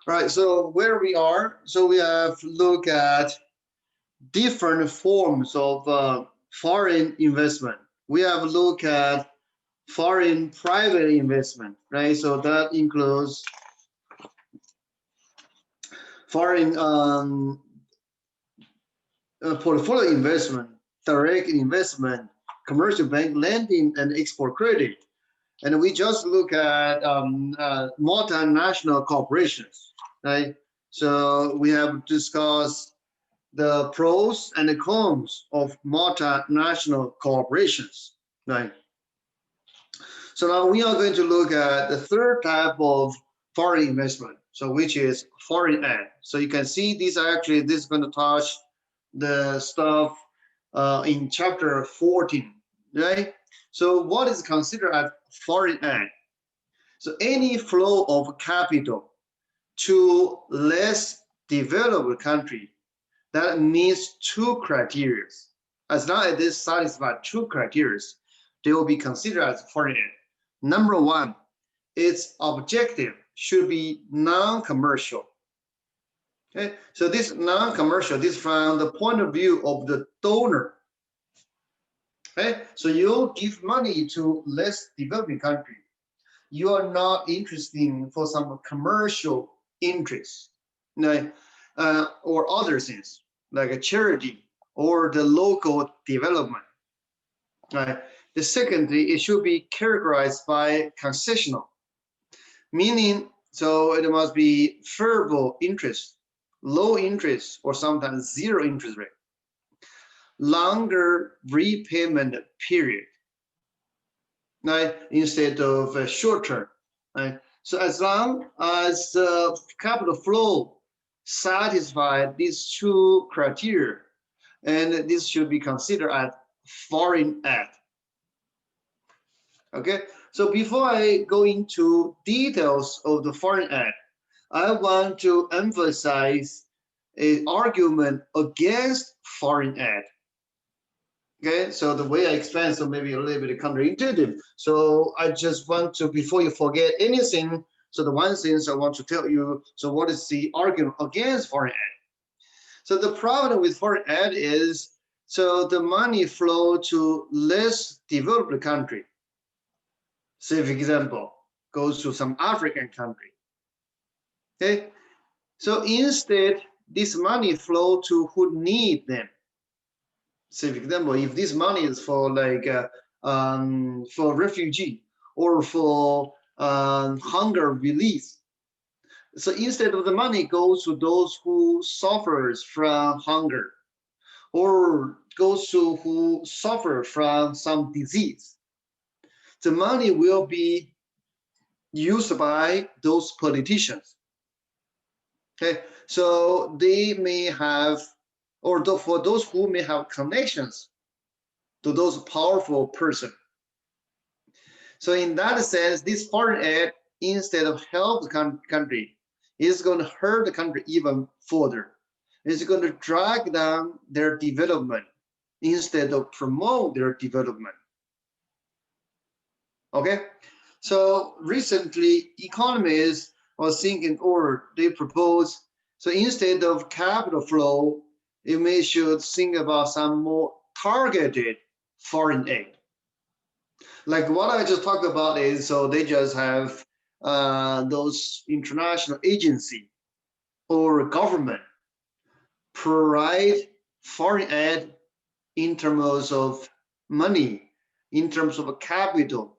Right, so where we are, so we have looked at different forms of foreign investment. We have looked at foreign private investment, right? So that includes foreign portfolio investment, direct investment, commercial bank lending, and export credit. And we just look at multinational corporations, right? So we have discussed the pros and the cons of multinational corporations, right? So now we are going to look at the third type of foreign investment, so which is foreign aid. So you can see this actually, this is going to touch the stuff in chapter 14, right? So what is considered as foreign aid? So any flow of capital to less developed country that meets two criteria. As long as this satisfies two criteria, they will be considered as foreign aid. Number one, its objective should be non-commercial. Okay, so this non-commercial, this from the point of view of the donor. Okay, so you give money to less developing country. You are not interested for some commercial interest, right? Or other things like a charity or the local development. Right. The secondly, it should be characterized by concessional, meaning so it must be favorable interest, low interest, or sometimes zero interest rate, longer repayment period, right? Instead of a short term, right? So as long as the capital flow satisfies these two criteria, and this should be considered as foreign aid. Okay, so before I go into details of the foreign aid, I want to emphasize an argument against foreign aid. Okay, so the way I explain, so maybe a little bit counterintuitive. So I just want to, before you forget anything, so the one thing I want to tell you, so what is the argument against foreign aid? So the problem with foreign aid is, so the money flow to less developed country. Say, for example, goes to some African country. Okay, so instead, this money flow to who need them. Say, for example, if this money is for like for refugee or for hunger relief, so instead of the money goes to those who suffers from hunger or goes to who suffer from some disease, the money will be used by those politicians. Okay, so they may have, or for those who may have connections to those powerful person. So in that sense, this foreign aid, instead of help the country, is going to hurt the country even further. It's going to drag down their development instead of promote their development. Okay, so recently economists are thinking, or they propose, so instead of capital flow, you may should think about some more targeted foreign aid. Like what I just talked about is, so they just have those international agency or government provide foreign aid in terms of money, in terms of capital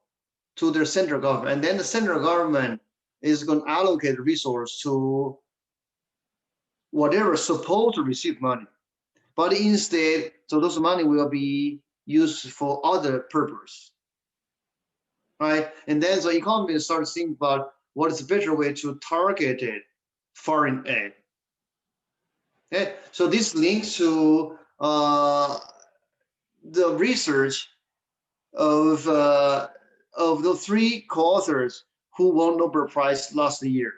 to their central government. And then the central government is going to allocate resource to whatever is supposed to receive money. But instead, so those money will be used for other purpose. Right? And then the economists start thinking about what is a better way to target it, foreign aid. Okay, so this links to the research of the three co-authors who won Nobel Prize last year.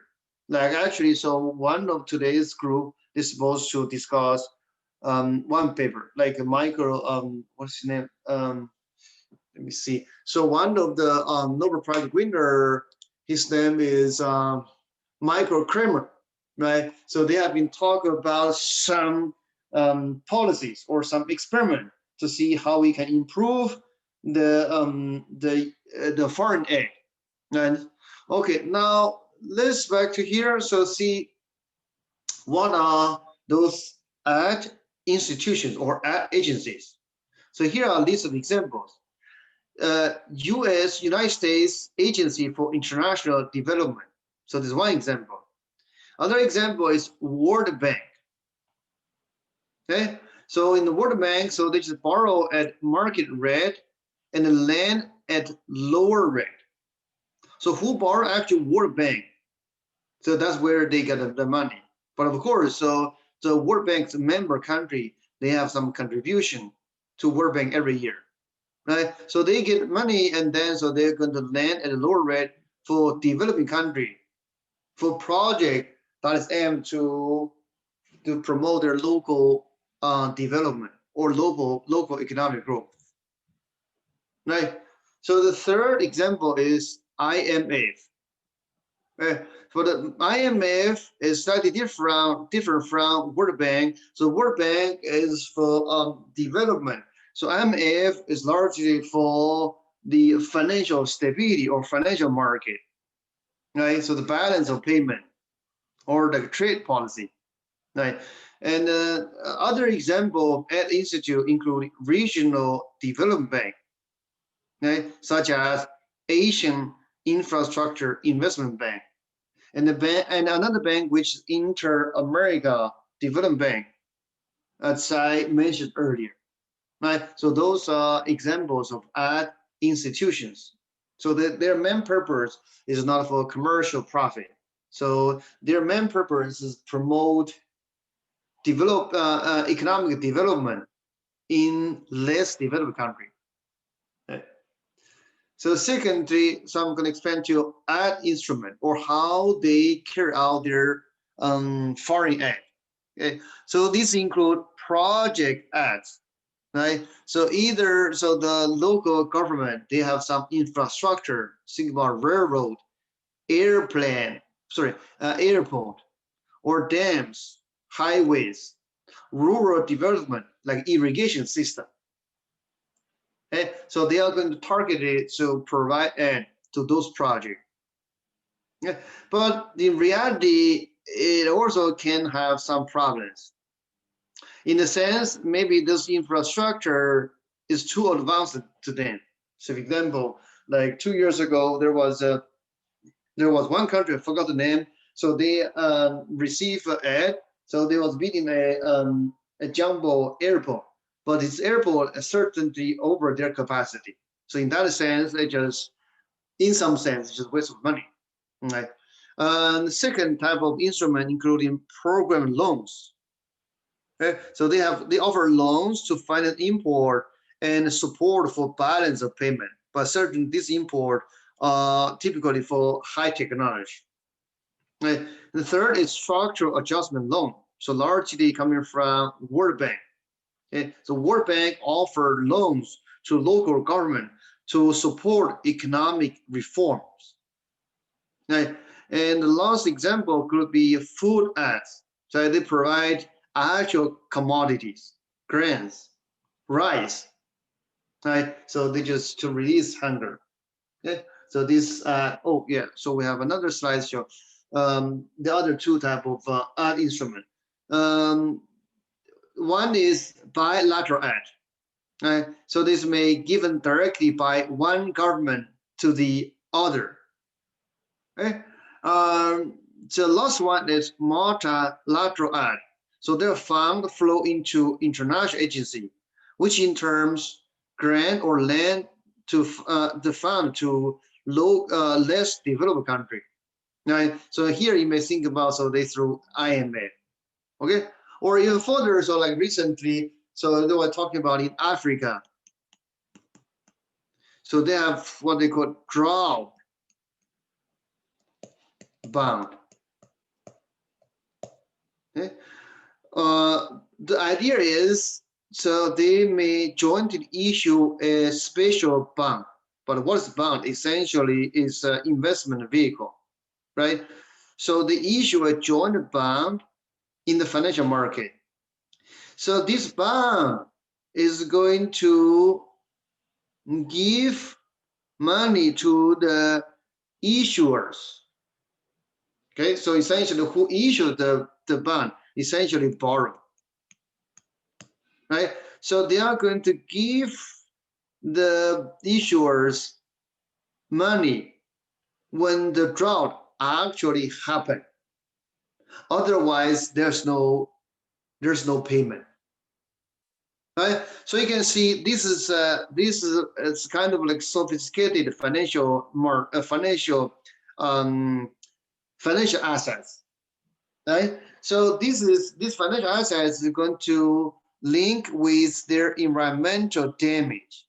Like actually, so one of today's group is supposed to discuss one paper, like Michael, what's his name? Let me see. So one of the Nobel Prize winner, his name is Michael Kramer. right? So they have been talking about some policies or some experiment to see how we can improve the foreign aid. And okay, now let's back to here. So see what are those ad institutions or ad agencies. So here are a list of examples. United States Agency for International Development. So this is one example. Another example is World Bank. Okay, so in the World Bank, so they just borrow at market rate and lend at lower rate. So who borrow? Actually, World Bank. So that's where they get the money. But of course, so the World Bank's member country, they have some contribution to World Bank every year, right? So they get money, and then so they're going to lend at a lower rate for developing country, for project that is aimed to promote their local development or local economic growth, right? So the third example is IMF. For the IMF is slightly different from World Bank. So World Bank is for development. So IMF is largely for the financial stability or financial market, right? So the balance of payment or the trade policy, right? And other example at institute include regional development bank, right? Such as Asian Infrastructure Investment Bank, and the bank and another bank which is Inter-America Development Bank, as I mentioned earlier, right? So those are examples of ad institutions. So their main purpose is not for commercial profit. So their main purpose is promote economic development in less developed country. Right? So secondly, so I'm going to explain to you ad instrument or how they carry out their foreign aid. Okay, so these include project ads, right? So either so the local government they have some infrastructure, think about railroad, airplane, airport, or dams, highways, rural development like irrigation system. Okay, so they are going to target it to provide aid to those projects. Yeah, but in reality, it also can have some problems. In a sense, maybe this infrastructure is too advanced to them. So, for example, like 2 years ago, there was one country, I forgot the name. So they received aid. So they was building a jumbo airport, but this airport is certainly over their capacity. So in that sense, in some sense, it's just waste of money. Right. The second type of instrument, including program loans. Okay? So they offer loans to finance import and support for balance of payment, but certain this import typically for high technology. Right? The third is structural adjustment loan, so largely coming from World Bank. Okay? So World Bank offered loans to local government to support economic reforms. Right? And the last example could be food ads. So they provide actual commodities, grains, rice, right? So they just to release hunger. Okay. So this, oh yeah. So we have another slide show. The other two type of ad instrument. One is bilateral ad. Right? So this may given directly by one government to the other. Okay. The last one is multilateral aid. So their fund flow into international agency, which in terms grant or lend to the fund to less developed country. Right. So here you may think about so they through IMF. Okay. Or even further, so like recently, so they were talking about in Africa. So they have what they call drought bond. Okay. The idea is so they may jointly issue a special bond. But what is bond? Essentially is an investment vehicle, right? So they issue a joint bond in the financial market. So this bond is going to give money to the issuers. Okay, so essentially who issued the bond essentially borrow. Right? So they are going to give the issuers money when the drought actually happened. Otherwise, there's no payment. Right? So you can see this is it's kind of like sophisticated financial financial assets. Right? So this financial assets is going to link with their environmental damage.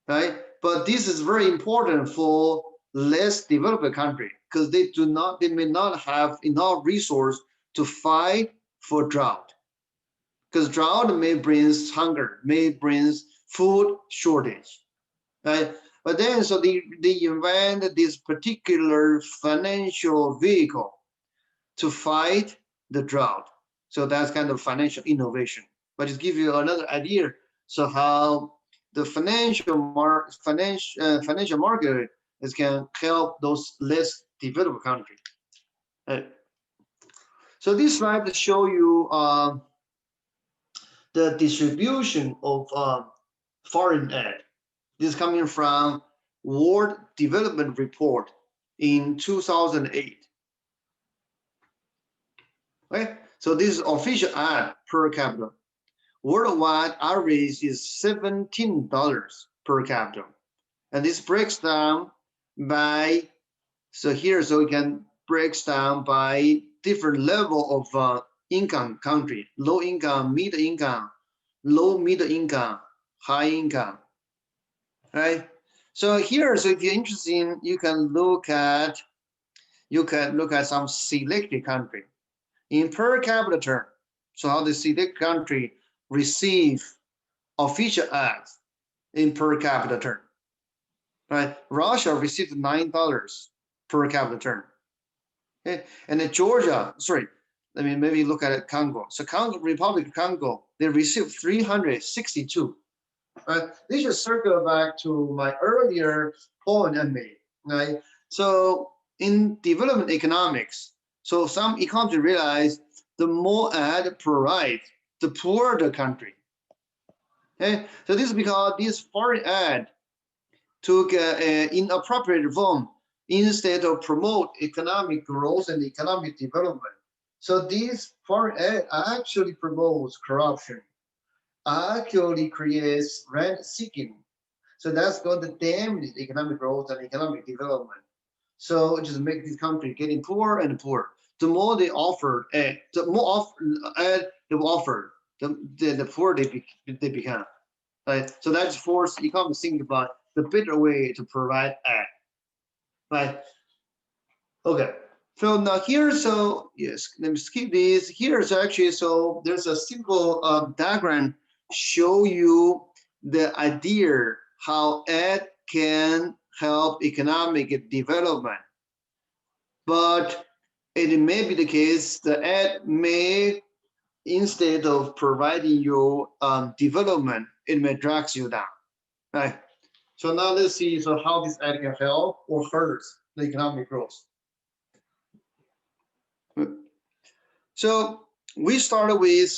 Right? But this is very important for less developed country because they may not have enough resource to fight for drought. Because drought may bring hunger, may bring food shortage, right? But then, so they invent this particular financial vehicle to fight the drought. So that's kind of financial innovation. But just give you another idea. So how the financial market can help those less developed countries. Right? So this slide show you the distribution of foreign aid. This is coming from World Development Report in 2008. Okay, so this is official aid per capita. Worldwide average is $17 per capita, and this breaks down by we can breaks down by different level of income country: low income, middle income, low middle income, high income. Right? So here, so if you're interested, you can look at some selected country in per capita term. So how the select country receive official aid in per capita term. Right? Russia received $9 per capita term. Okay, and then Georgia, sorry, let me maybe look at it, Congo. So Republic of Congo, they received 362. This just circle back to my earlier point I made, right? So in development economics, so some economists realize the more aid provided, the poorer the country. Okay, so this is because this foreign aid took inappropriate form instead of promote economic growth and economic development. So this foreign aid actually promotes corruption, actually creates rent seeking. So that's going to damage economic growth and economic development. So it just make this country getting poorer and poorer. The more they offer, the more aid they offer, the poorer they become. Right? So that's forced economists think about the better way to provide aid. Right? Okay. So now here, so yes, let me skip this. Here's actually, so there's a simple diagram show you the idea how aid can help economic development. But it may be the case the aid may, instead of providing you development, it may drag you down. Right? So now let's see so how this aid can help or hurt the economic growth. So we started with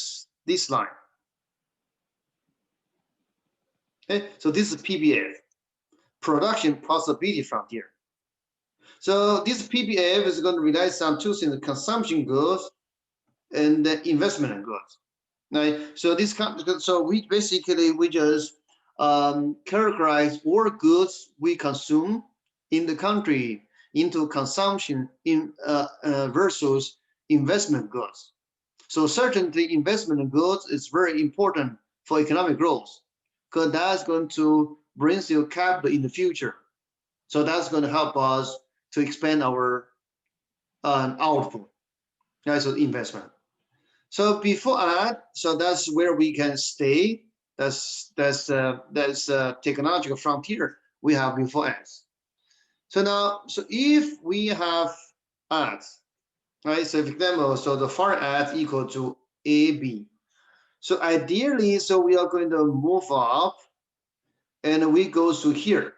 this line. Okay, so this is PBF, production possibility frontier. So this PBF is going to rely on two things: consumption goods and the investment goods. Right? So we just characterize all goods we consume in the country into consumption versus investment goods. So certainly investment goods is very important for economic growth because that's going to bring you capital in the future. So that's going to help us to expand our output. That's so investment. So before that, so that's where we can stay. That's technological frontier we have before us. So now, so if we have ads, right? So for example, so the foreign add equal to AB. So ideally, so we are going to move up and we go to here,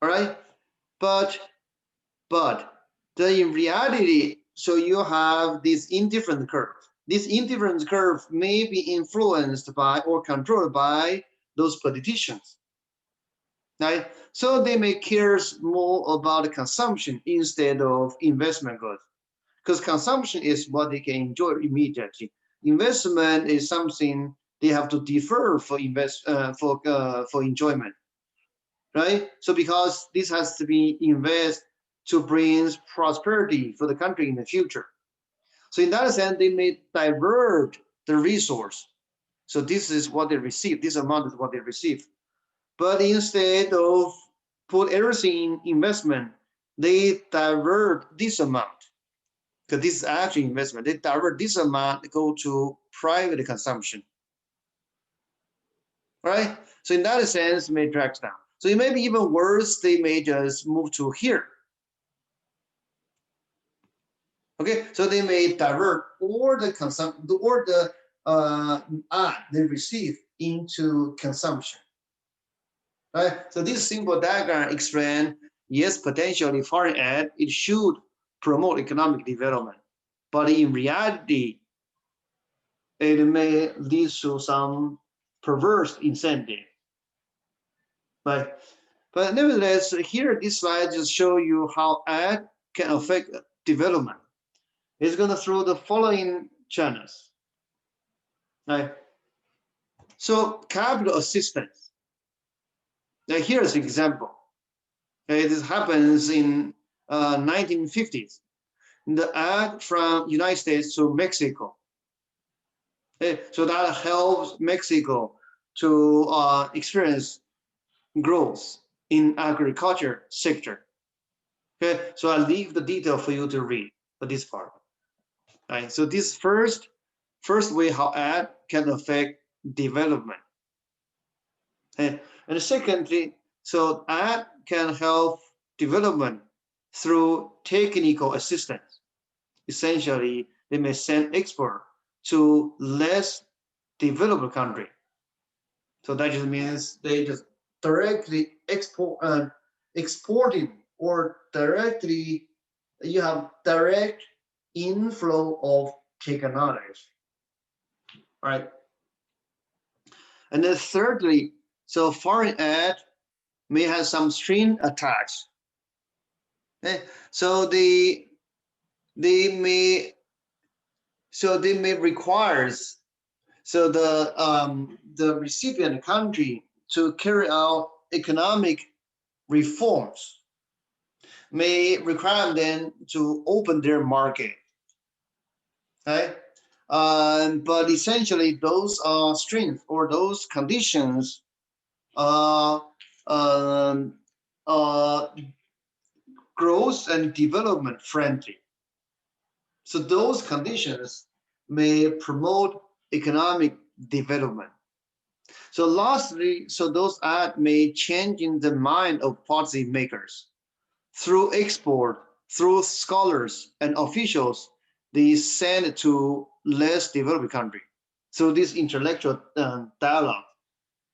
all right? But then in reality, so you have this indifferent curve. This indifference curve may be influenced by or controlled by those politicians, right? So they may care more about consumption instead of investment growth, because consumption is what they can enjoy immediately. Investment is something they have to defer for for enjoyment, right? So because this has to be invested to bring prosperity for the country in the future. So in that sense, they may divert the resource. So this is what they receive. This amount is what they receive. But instead of put everything in investment, they divert this amount, because this is actually investment. They divert this amount to go to private consumption, right? So in that sense, it may drag down. So it may be even worse. They may just move to here. Okay, so they may divert all the consumption or the they receive into consumption. Right? So this simple diagram explains, yes, potentially foreign aid, it should promote economic development, but in reality, it may lead to some perverse incentive. Right? But nevertheless, here this slide just show you how aid can affect development. It's going to through the following channels. Right? So capital assistance. Now here's an example. Okay, this happens in 1950s. The aid from United States to Mexico. Okay, so that helps Mexico to experience growth in agriculture sector. Okay, so I leave the detail for you to read for this part. Right, so this first way how aid can affect development. And secondly, so aid can help development through technical assistance. Essentially, they may send export to less developed country. So that just means they just directly exporting or directly, you have direct inflow of technology, right? And then thirdly, so foreign aid may have some string attached. Okay? So they may requires so the recipient country to carry out economic reforms, may require them to open their market. Okay? But essentially, those strengths or those conditions are growth and development friendly. So those conditions may promote economic development. So lastly, so those act may change in the mind of policymakers through export, through scholars and officials, they send to less developed country. So this intellectual dialogue,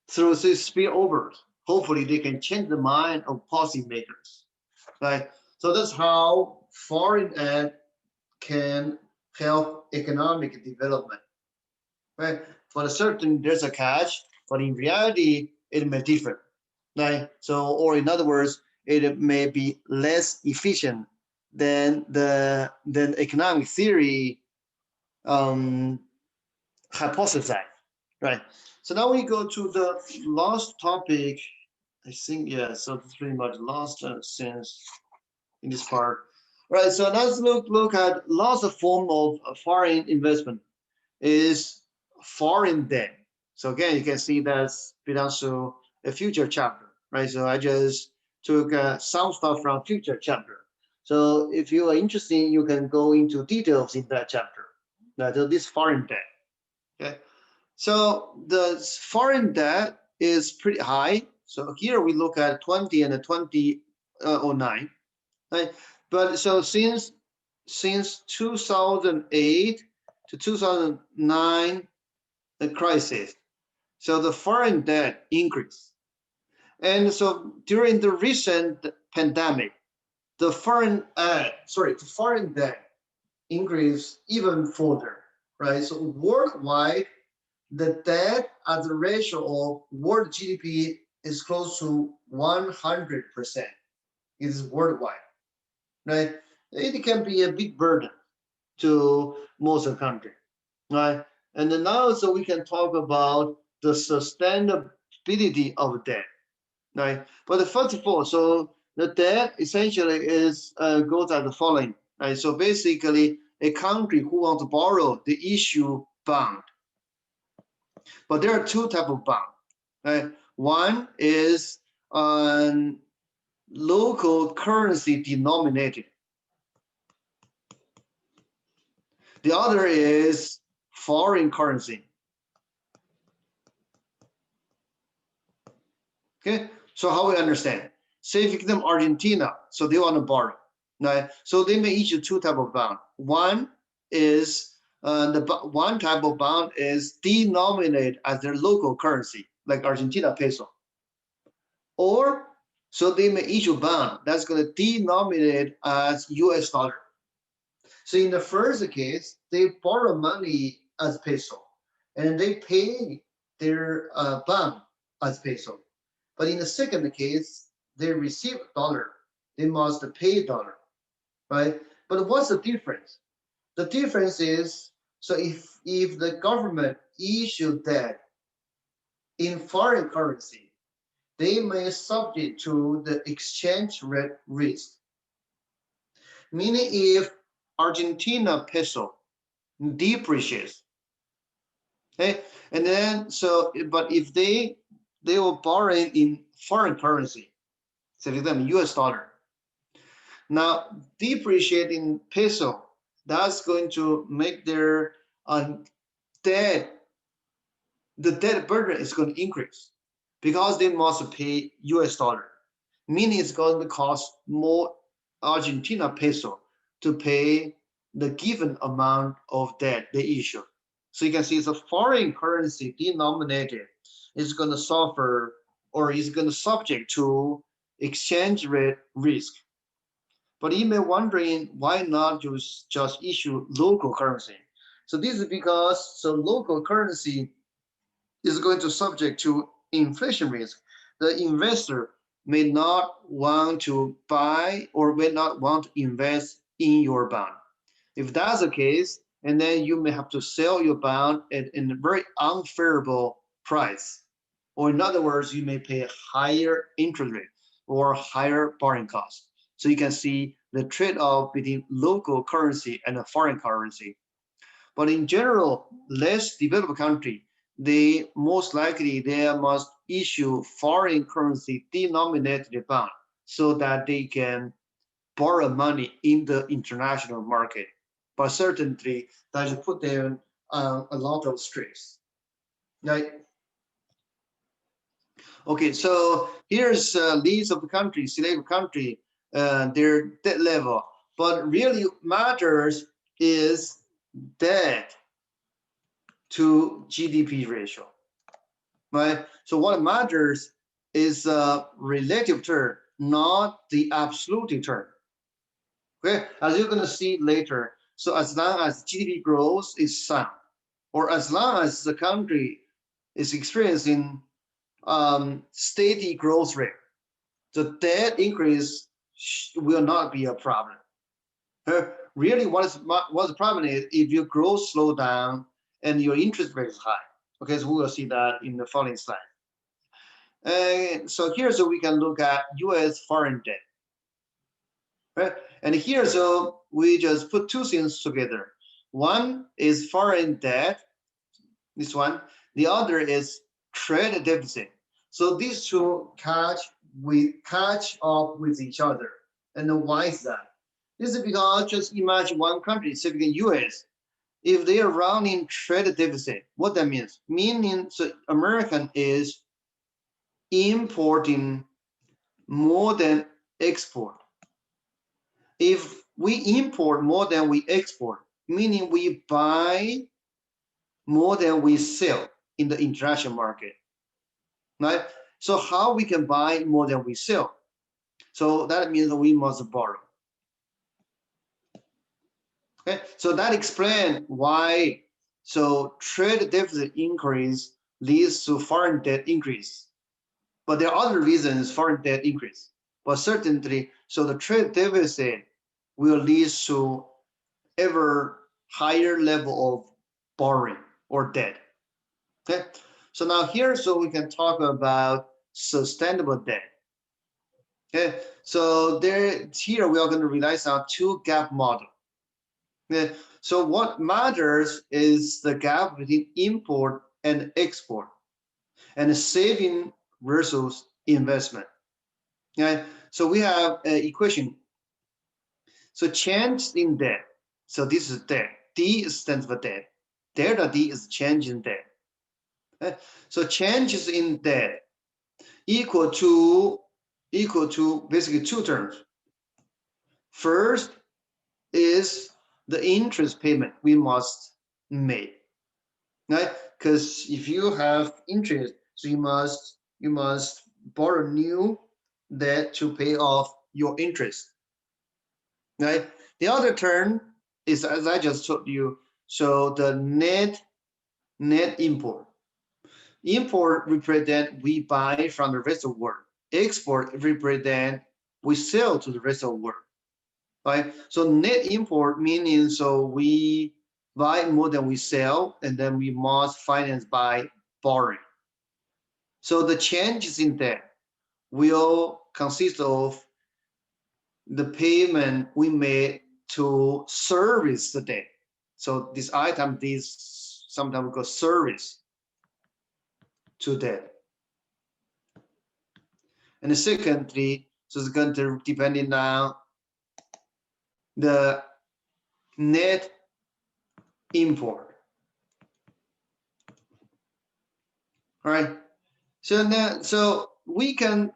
through this spillovers, hopefully they can change the mind of policymakers, right? So that's how foreign aid can help economic development, right? For a certain, there's a catch, but in reality, it may differ, right? So, or in other words, it may be less efficient than the economic theory hypothesized, right? So now we go to the last topic. I think, yeah, so it's pretty much last since in this part. Right, so let's look at last form of foreign investment is foreign debt. So again, you can see that's belongs to a future chapter, right? So I just took some stuff from future chapter. So if you are interested, you can go into details in that chapter. Now, so this foreign debt. Okay, so the foreign debt is pretty high. So here we look at 20 and 2009, right? But so since since 2008 to 2009, the crisis. So the foreign debt increased. And so during the recent pandemic, the foreign debt increased even further, right? So worldwide, the debt as a ratio of world GDP is close to 100%. It is worldwide, right? It can be a big burden to most of the country, right? And then now, so we can talk about the sustainability of debt, right? But first of all, so the debt essentially is goes as the following, right? So basically, a country who wants to borrow, they issue bond. But there are two types of bond, right? One is local currency denominated. The other is foreign currency. Okay, so how we understand? Say if you give them Argentina, so they want to borrow, right? So they may issue two type of bond. One is one type of bond is denominated as their local currency, like Argentina peso, or so they may issue bond that's going to denominate as U.S. dollar. So in the first case, they borrow money as peso, and they pay their bond as peso. But in the second case, they receive dollar, they must pay dollar, right? But what's the difference? The difference is, so if the government issue debt in foreign currency, they may subject to the exchange rate risk. Meaning if Argentina peso depreciates, okay, and then so, but if they were borrowing in foreign currency, so for them US dollar, now depreciating peso, that's going to make their debt, the debt burden is going to increase because they must pay US dollar, meaning it's going to cost more Argentina peso to pay the given amount of debt they issue. So you can see it's a foreign currency denominated is going to suffer or is going to subject to exchange rate risk. But you may wondering why not just issue local currency. So this is because so local currency is going to subject to inflation risk. The investor may not want to buy or may not want to invest in your bond. If that's the case, and then you may have to sell your bond at a very unfavorable price. Or in other words, you may pay a higher interest rate or higher borrowing cost. So you can see the trade-off between local currency and a foreign currency. But in general, less developed country, they most likely they must issue foreign currency denominated bond so that they can borrow money in the international market. But certainly that should put them a lot of stress. Right? Okay, so here's a list of the countries, select country, their debt level. But really matters is debt to GDP ratio, right? So what matters is a relative term, not the absolute term. Okay, as you're going to see later. So as long as GDP growth is sound, or as long as the country is experiencing steady growth rate, the debt increase will not be a problem. Really, what the problem is if your growth slow down and your interest rate is high. Okay, so we will see that in the following slide. And so here, so we can look at U.S. foreign debt. Right? And here, so we just put two things together. One is foreign debt, this one. The other is trade deficit. So these two catch up with each other. And why is that? This is because just imagine one country, specifically U.S. If they are running trade deficit, what that means? Meaning, so American is importing more than export. If we import more than we export, meaning we buy more than we sell in the international market, right? So how we can buy more than we sell? So that means we must borrow. Okay, so that explains why so trade deficit increase leads to foreign debt increase. But there are other reasons foreign debt increase. But certainly, so the trade deficit will lead to ever higher level of borrowing or debt. Okay, so now here, so we can talk about sustainable debt. Okay, so here we are going to rely on two gap model. Okay, so what matters is the gap between import and export, and saving versus investment. Okay, so we have an equation. So change in debt. So this is debt. D stands for debt. Delta D is change in debt. Okay, so changes in debt equal to basically two terms. First is the interest payment we must make, right? Because if you have interest, so you must borrow new debt to pay off your interest, right? The other term is, as I just told you, so the net import. Import represent we buy from the rest of the world. Export represent we sell to the rest of the world, right? So net import meaning so we buy more than we sell, and then we must finance by borrowing. So the changes in debt will consist of the payment we made to service the debt. So this item, this sometimes called service to debt. And secondly, so it's going to depending on the net import. All right. So now, so we can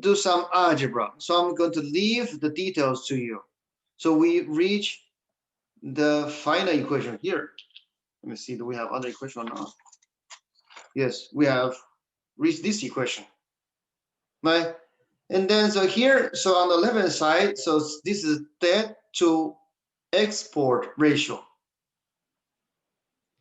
do some algebra. So I'm going to leave the details to you. So we reach the final equation here. Let me see, do we have other equation or not? Yes, we have reached this equation, right? And then so here, so on the left-hand side, so this is debt to export ratio,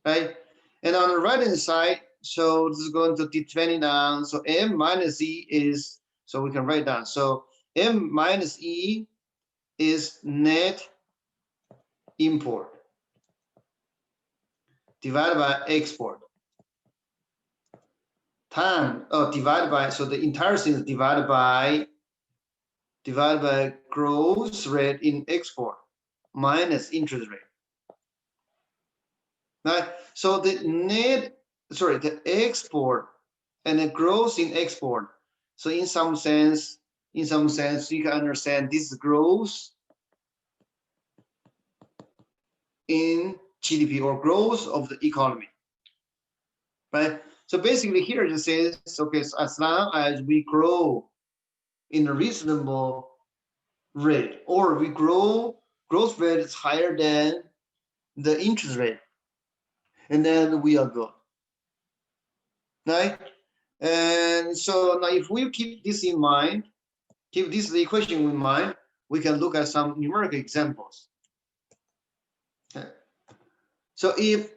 right? And on the right-hand side, so this is going to depending on, so M minus E is, so we can write down. So M minus E is net import divided by export time, divided by, so the entire thing is divided by growth rate in export minus interest rate. Right? So the the export and the growth in export. So in some sense, you can understand this growth in GDP or growth of the economy, right? So basically here it says, okay, so as long as we grow in a reasonable rate, or we growth rate is higher than the interest rate, and then we are good, right? And so now if we keep this in mind, keep this equation in mind, we can look at some numerical examples. Okay. So if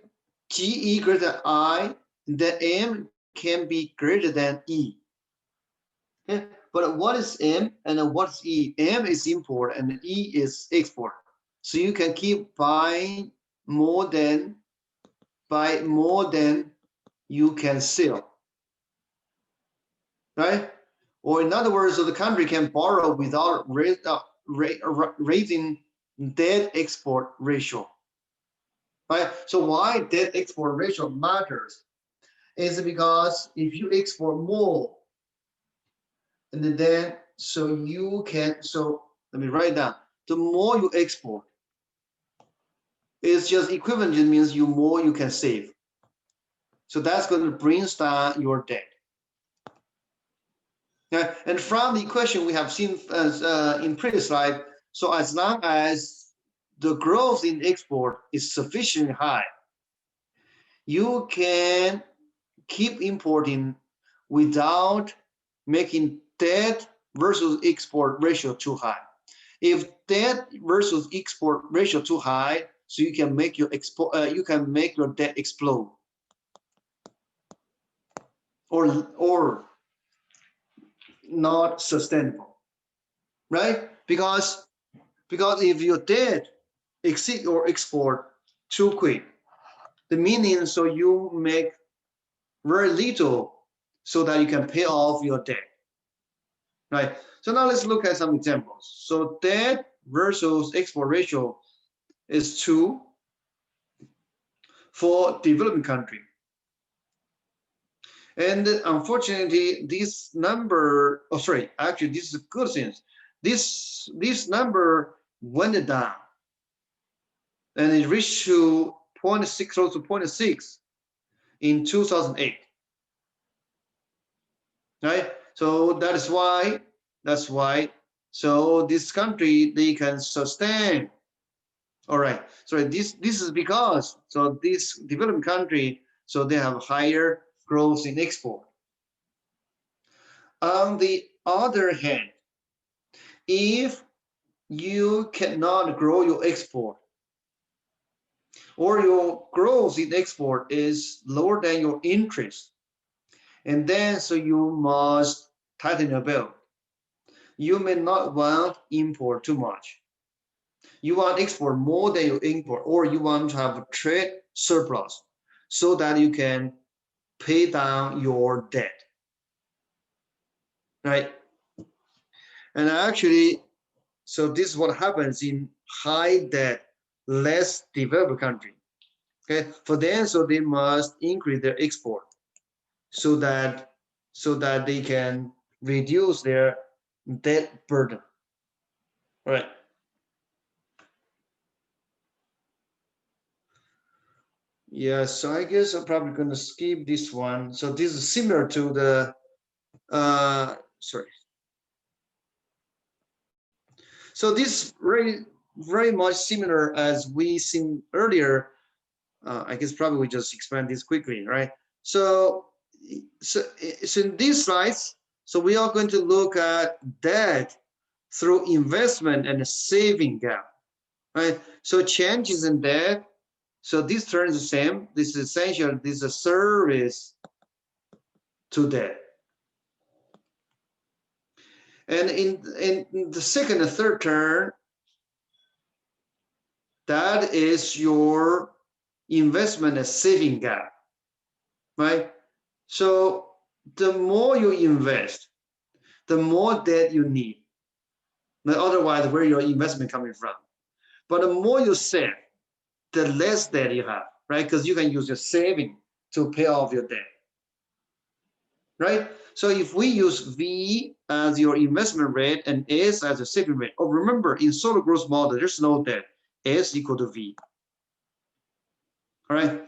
GE greater than I, the M can be greater than E. Okay. But what is M and what's E? M is import and E is export. So you can keep buying more than you can sell, right? Or in other words, so the country can borrow without raising debt export ratio, right? So why debt export ratio matters is because if you export more, and then so you can, so let me write down, the more you export, it's just equivalent, just means more you can save. So that's going to bring down your debt. Okay. And from the equation we have seen in previous slide, so as long as the growth in export is sufficiently high, you can keep importing without making debt versus export ratio too high. If debt versus export ratio too high, so you can make your debt explode, or not sustainable, right? Because if your debt exceed your export too quick, the meaning so you make very little so that you can pay off your debt, right? So now let's look at some examples. So debt versus export ratio is 2 for developing country. And unfortunately, this number, actually, this is a good thing. This number went down and it reached to 0.6, close to 0.6 in 2008. Right? So that's why, so this country, they can sustain. All right. So this is because, so this developing country, so they have higher growth in export. On the other hand, if you cannot grow your export, or your growth in export is lower than your interest, and then so you must tighten your belt. You may not want import too much. You want export more than you import, or you want to have a trade surplus so that you can pay down your debt, right? And actually, so this is what happens in high debt, less developed country. Okay, for them, so they must increase their export so that they can reduce their debt burden. All right. Yeah, so I guess I'm probably going to skip this one. So this is similar to the So this very much similar as we seen earlier. I guess probably we just expand this quickly, right? So in these slides, so we are going to look at debt through investment and saving gap, right? So changes in debt. So this turns the same. This is essential. This is a service to debt. And in the second and third term, that is your investment and saving gap, right? So the more you invest, the more debt you need. Otherwise, where your investment coming from? But the more you save, the less debt you have, right? Because you can use your saving to pay off your debt, right? So if we use V as your investment rate and S as a saving rate, oh, remember in solo growth model, there's no debt. S equal to V. All right.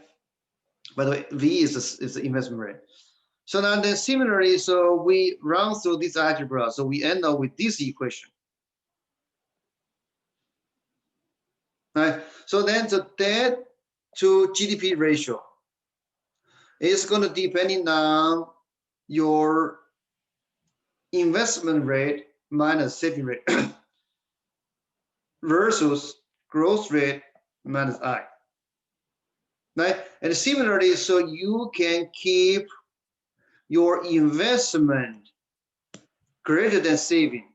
By the way, V is the investment rate. So now then similarly, so we run through this algebra. So we end up with this equation. Right. So then the debt to GDP ratio is going to depend on your investment rate minus saving rate versus growth rate minus I. Right? And similarly, so you can keep your investment greater than saving,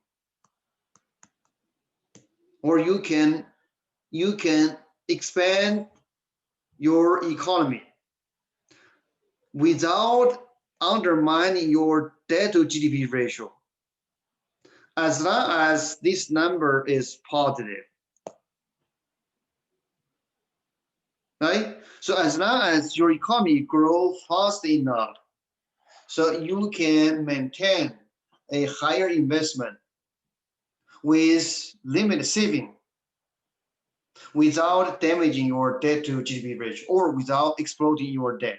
or you can expand your economy without undermining your debt to GDP ratio, as long as this number is positive, right? So as long as your economy grows fast enough, so you can maintain a higher investment with limited saving without damaging your debt to GDP ratio or without exploding your debt.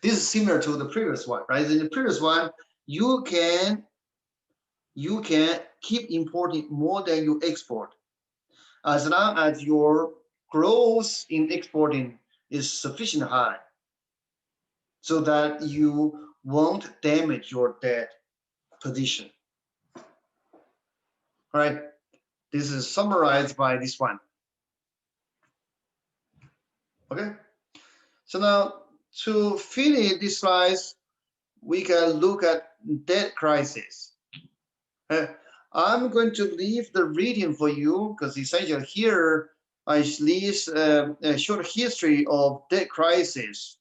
This is similar to the previous one, right? In the previous one, you can keep importing more than you export. as long as your growth in exporting is sufficient high, so that you won't damage your debt position. Right? This is summarized by this one. Okay. So now to finish this slide, we can look at debt crisis. I'm going to leave the reading for you because essentially here I leave a short history of debt crisis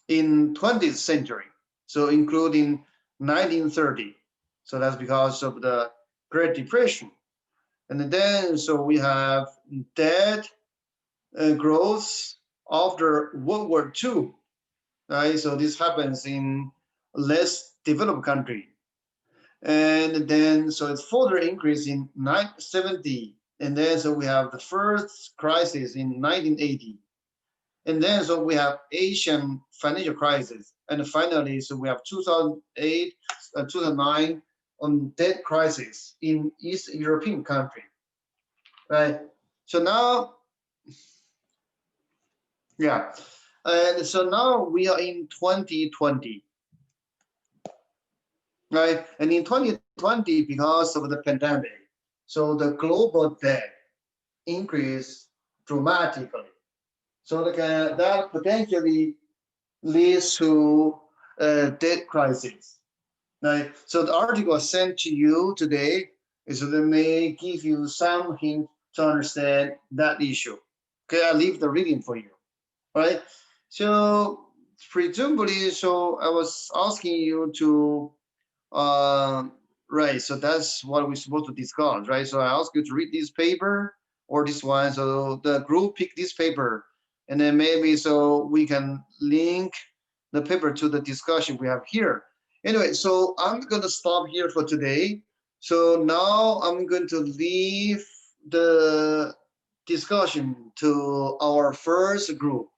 in 20th century, so including 1930. So that's because of the Great Depression. And then so we have debt growth after World War II, right? So this happens in less developed country. And then so it's further increase in 1970. And then so we have the first crisis in 1980. And then so we have Asian financial crisis. And finally, so we have 2008, 2009 debt crisis in East European country, right? So now, yeah. And so now we are in 2020, right? And in 2020, because of the pandemic, so the global debt increased dramatically. So that potentially leads to a debt crisis. Right? So the article I sent to you today is that may give you some hint to understand that issue. Okay, I leave the reading for you. Right? So presumably, so I was asking you to right, so that's what we're supposed to discuss, right? So I ask you to read this paper or this one. So the group pick this paper, and then maybe so we can link the paper to the discussion we have here. Anyway, so I'm gonna stop here for today. So now I'm going to leave the discussion to our first group.